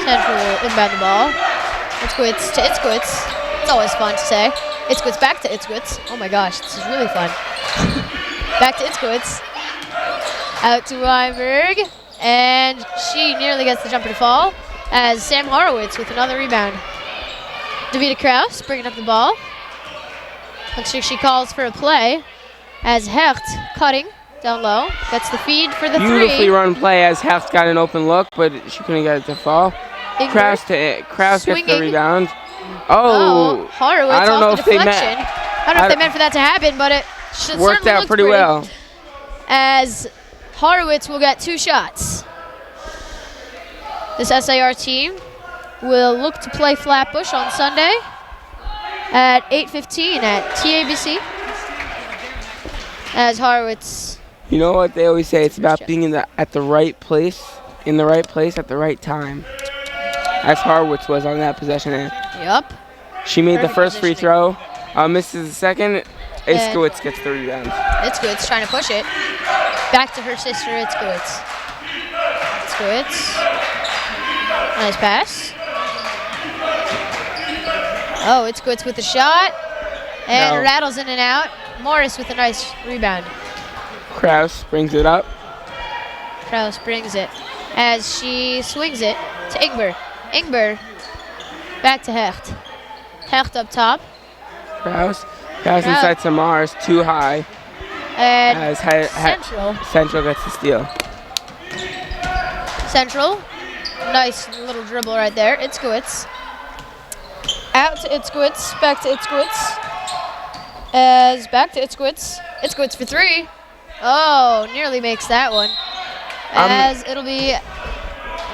Central will inbound the ball. Itzkwitz to Itzkwitz. It's always fun to say. Itzkwitz back to Itzkwitz. Oh my gosh, this is really fun. Back to Itzkwitz. Out to Weinberg. And she nearly gets the jumper to fall. As Sam Horowitz with another rebound. Davida Kraus bringing up the ball. Looks like she calls for a play. As Hecht cutting down low. Gets the feed for the Beautifully 3. run play as Hecht got an open look, but she couldn't get it to fall. Kraus gets the rebound. Oh, Horowitz I don't know off if the they deflection. meant. I don't know if they meant for that to happen, but it Worked certainly out looked pretty well. As Horowitz will get 2 shots. This SAR team will look to play Flatbush on Sunday at 8:15 at TABC. As Horowitz. You know what they always say? It's about being at the right place at the right time. As Horowitz was on that possession. Yup. She made the Perfect first free positioning. throw. Misses the second. Iskowitz gets the rebound. Itzkwitz trying to push it. Back to her sister, Itzkwitz. Itzkwitz. Nice pass. Oh, Itzkwitz with the shot. And rattles in and out. Morris with a nice rebound. Kraus brings it up. Kraus brings it as she swings it to Ingber. Ingber back to Hecht. Hecht up top. Kraus. Pass inside to Mars, too high. And As Central. Central gets the steal. Central. Nice little dribble right there. Itzkowitz. Out to Itzkowitz. Back to Itzkowitz. As back to Itzkowitz. Itzkowitz for three. Oh, nearly makes that one. As it'll be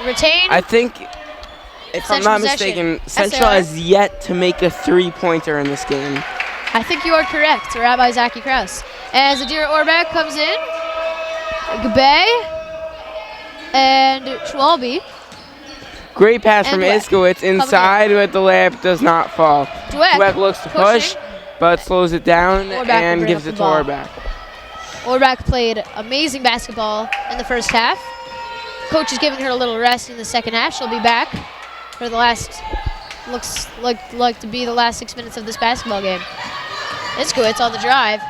retained. I think, if I'm not mistaken, Central has yet to make a three-pointer in this game. I think you are correct, Rabbi Zaki Kraus. As Adira Orbach comes in. Gabay. And Schwalbe. Great pass from Itzkowitz inside, but the layup does not fall. Dweck looks to push, but slows it down and gives it to Orbach. Orbach played amazing basketball in the first half. Coach is giving her a little rest in the second half. She'll be back for the last, looks like to be the last 6 minutes of this basketball game. Itzkowitz on the drive.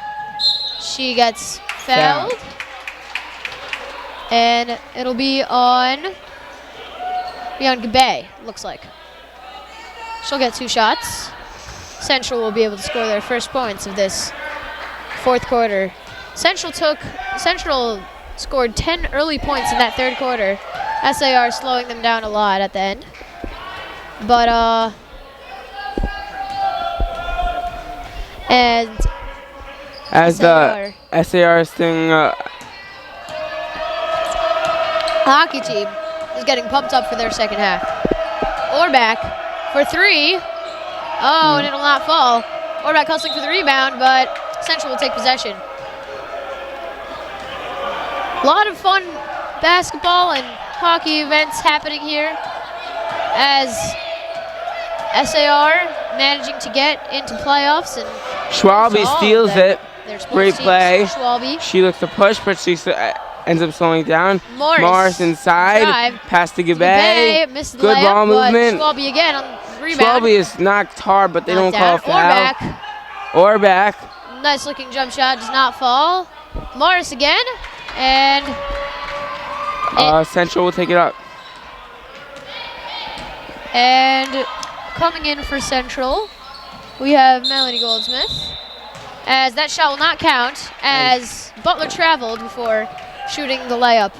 She gets fouled. And it'll be on Gabay, looks like. She'll get 2 shots. Central will be able to score their first points of this fourth quarter. Central scored 10 early points in that third quarter. SAR slowing them down a lot at the end. But, and as the SAR thing, hockey team is getting pumped up for their second half. Orbach for three. Oh, and it'll not fall. Orbach hustling for the rebound, but Central will take possession. A lot of fun basketball and hockey events happening here as SAR managing to get into playoffs. And Schwalbe steals it. Great play. Schwalbe. She looks to push, but she ends up slowing down. Morris inside. Drive. Pass to Gabay. Missed the Good layup, ball movement. Schwalbe again on the rebound. Schwalbe is knocked hard, but they don't call a foul. Orbach. Orbach. Nice looking jump shot, does not fall. Morris again, and Central will take it up. And coming in for Central, we have Melanie Goldsmith. As that shot will not count, as Butler traveled before shooting the layup.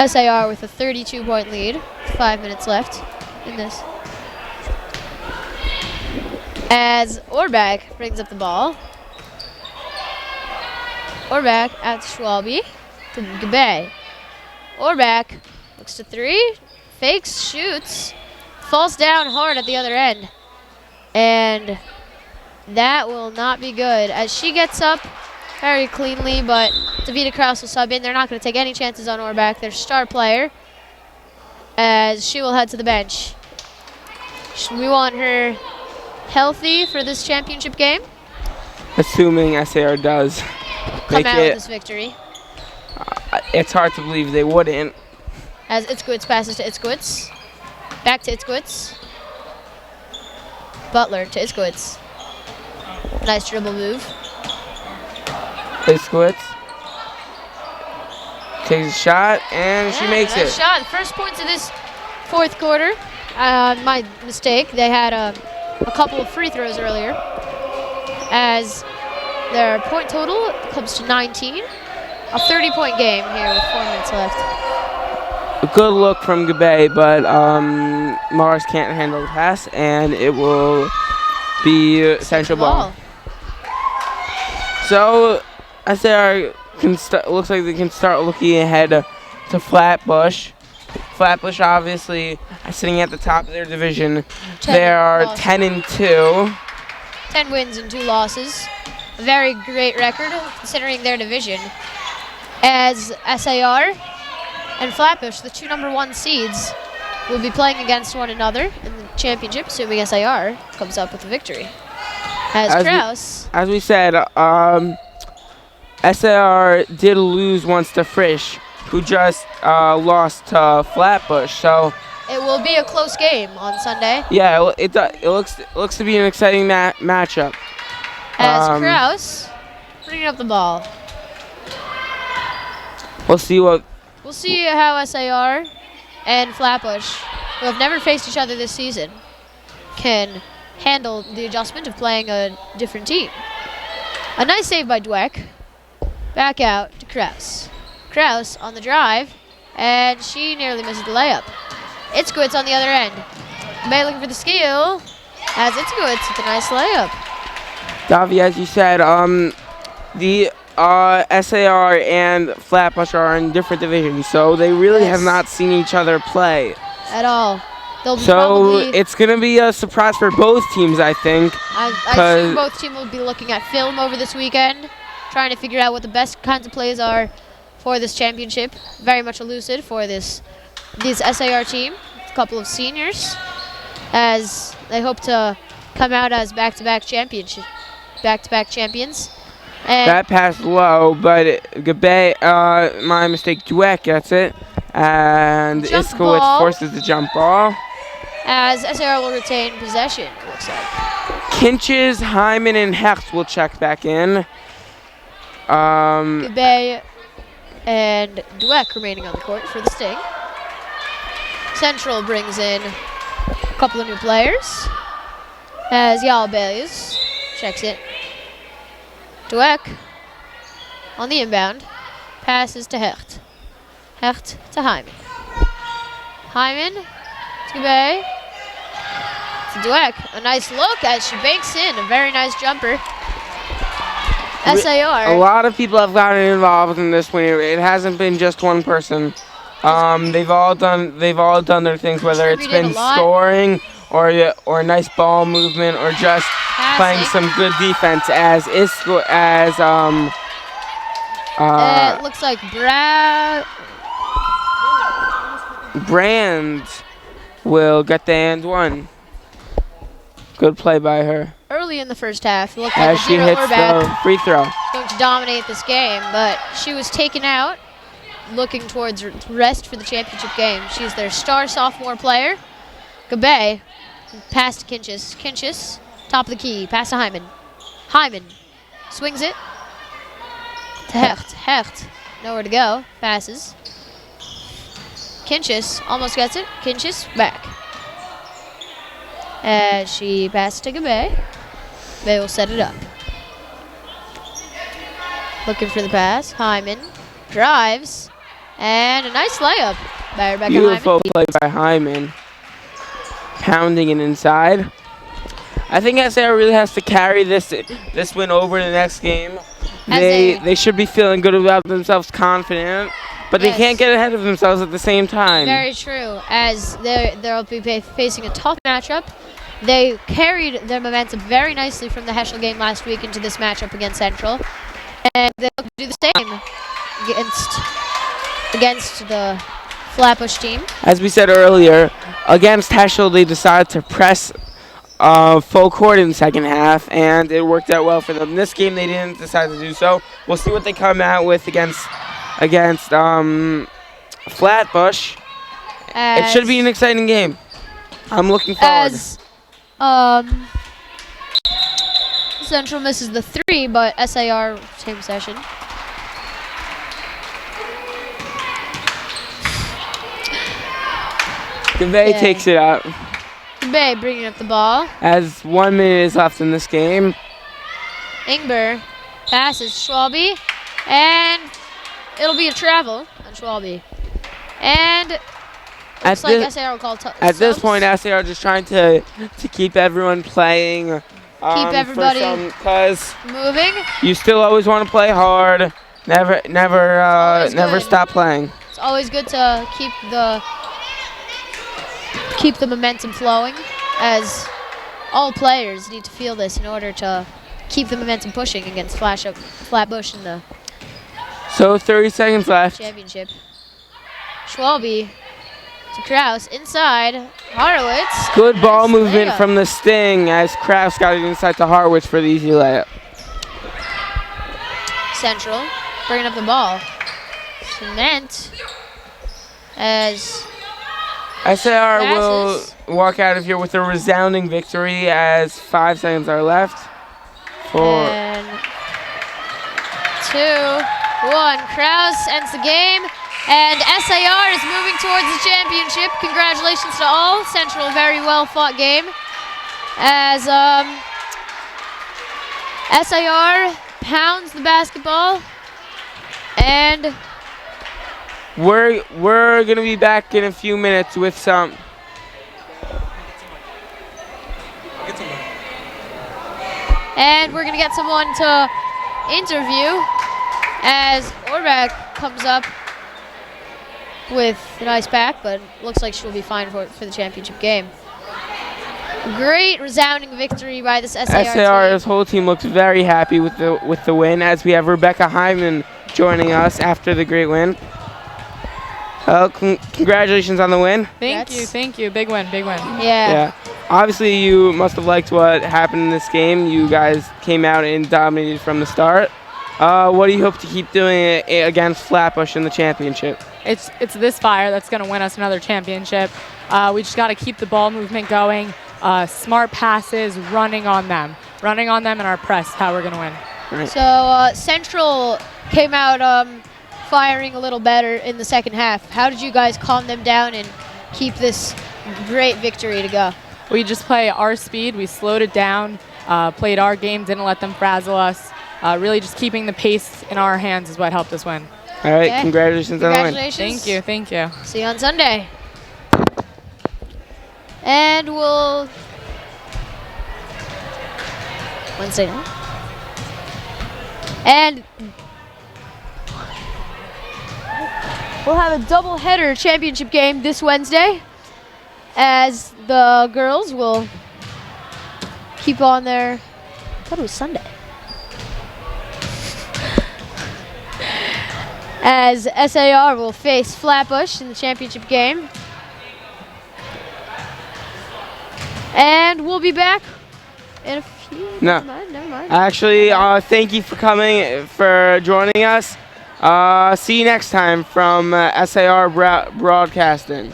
SAR with a 32-point lead, 5 minutes left in this. As Orbach brings up the ball. Orbach out to Schwalbe, to Gabay. Orbach looks to three, fakes, shoots, falls down hard at the other end. And that will not be good as she gets up very cleanly, but Davida Kraus will sub in. They're not going to take any chances on Orbach, their star player, as she will head to the bench. We want her healthy for this championship game. Assuming SAR does Come out with this victory. It's hard to believe they wouldn't. As Itzkowitz passes to Itzkowitz. Back to Itzkowitz. Butler to Itzkowitz. Nice dribble move. Itzkowitz takes a shot, and she makes it. Shot. First points of this fourth quarter. My mistake. They had a couple of free throws earlier. As their point total comes to 19. A 30-point game here with 4 minutes left. A good look from Gabay, but Mars can't handle the pass, and it will be Central ball. So SAR looks like they can start looking ahead to Flatbush. Flatbush obviously sitting at the top of their division. They are 10-2. 10 wins and 2 losses. A very great record considering their division. As SAR and Flatbush, the 2 #1 seeds, will be playing against one another in the championship, assuming SAR comes up with a victory. As we said, SAR did lose once to Frisch, who just lost to Flatbush. So it will be a close game on Sunday. Yeah, it looks to be an exciting matchup. As Kraus bringing up the ball. We'll see how SAR and Flatbush, who have never faced each other this season, can handle the adjustment of playing a different team. A nice save by Dweck. Back out to Kraus. Kraus on the drive, and she nearly misses the layup. Itzkowitz on the other end. May looking for the steal, as Itzkowitz with a nice layup. Davi, as you said, the SAR and Flatbush are in different divisions, so they really have not seen each other play at all. They'll be so it's going to be a surprise for both teams, I think. I assume both teams will be looking at film over this weekend, trying to figure out what the best kinds of plays are for this championship. Very much elusive for this SAR team. A couple of seniors, as they hope to come out as back-to-back champions. And that pass low, but Gabe, my mistake, Dweck gets it, and Iskowitz forces the jump ball. As SAR will retain possession, it looks like. Kinches, Hyman, and Hecht will check back in. Gabe and Dweck remaining on the court for the Sting. Central brings in a couple of new players, as Yalbelius checks it. Dweck on the inbound, passes to Hecht. Hecht to Hyman. Hyman to Gabe. To Dweck. A nice look as she banks in. A very nice jumper. SAR. A lot of people have gotten involved in this one. It hasn't been just one person. They've all done their things, whether it's been scoring or a nice ball movement or just playing some good defense. It looks like Brand will get the and one. Good play by her. Early in the first half, it looked as like she hits the free throw. Going to dominate this game, but she was taken out, looking towards rest for the championship game. She's their star sophomore player. Gabe, pass to Kinches. Kinches, top of the key, pass to Hyman. Hyman swings it to Hecht. Hecht, nowhere to go, passes. Kinches almost gets it. Kinches back. As she passes to Gabe. They will set it up. Looking for the pass. Hyman drives. And a nice layup by Rebecca Beautiful Hyman. play by Hyman. Pounding it inside. I think SAR really has to carry this win over the next game. They should be feeling good about themselves, confident, but they can't get ahead of themselves at the same time. Very true, as they'll be facing a tough matchup. They carried their momentum very nicely from the Heschel game last week into this matchup against Central, and they'll do the same against the Flatbush team. As we said earlier, against Heschel, they decided to press full court in the second half, and it worked out well for them. This game, they didn't decide to do so. We'll see what they come out with against Flatbush. It should be an exciting game. I'm looking forward. Central misses the 3, but SAR same possession. Gabe takes it out. Gabe bringing up the ball. As 1 minute is left in this game. Ingber passes Schwalbe, and it'll be a travel on Schwalbe. And looks like SAR will call at this point, SAR just trying to keep everyone playing. Keep everybody because moving. You still always want to play hard. Never stop playing. It's always good to keep the momentum flowing, as all players need to feel this in order to keep the momentum pushing against Flatbush in the 30 seconds left. Championship. Schwalbe to Kraus inside. Horowitz. Good ball movement from the Sting as Kraus got it inside to Horowitz for the easy layup. Central bringing up the ball. Cement as SAR will walk out of here with a resounding victory as 5 seconds are left. 4. And 2-1. Kraus ends the game, and SAR is moving towards the championship. Congratulations to all. Central, very well fought game. as SAR pounds the basketball, and we're gonna be back in a few minutes with some. And we're gonna get someone to interview as Orbach comes up with an ice pack, but looks like she'll be fine for the championship game. Great resounding victory by this SAR team. SAR's whole team looks very happy with the win, as we have Rebecca Hyman joining us after the great win. Congratulations on the win. Thank you. Big win. Yeah. Obviously, you must have liked what happened in this game. You guys came out and dominated from the start. What do you hope to keep doing against Flatbush in the championship? It's this fire that's going to win us another championship. We just got to keep the ball movement going. Smart passes, running on them in our press. How we're going to win. Right. So Central came out firing a little better in the second half. How did you guys calm them down and keep this great victory to go? We just play our speed. We slowed it down, played our game, didn't let them frazzle us. Really just keeping the pace in our hands is what helped us win. All right, Okay. Congratulations on the win. Thank you. See you on Sunday. And we'll Wednesday night. And we'll have a double-header championship game this Wednesday, as the girls will keep on their. I thought it was Sunday. As SAR will face Flatbush in the championship game. And we'll be back in a few. No. Never mind. Actually, thank you for coming, for joining us. See you next time from SAR Broadcasting.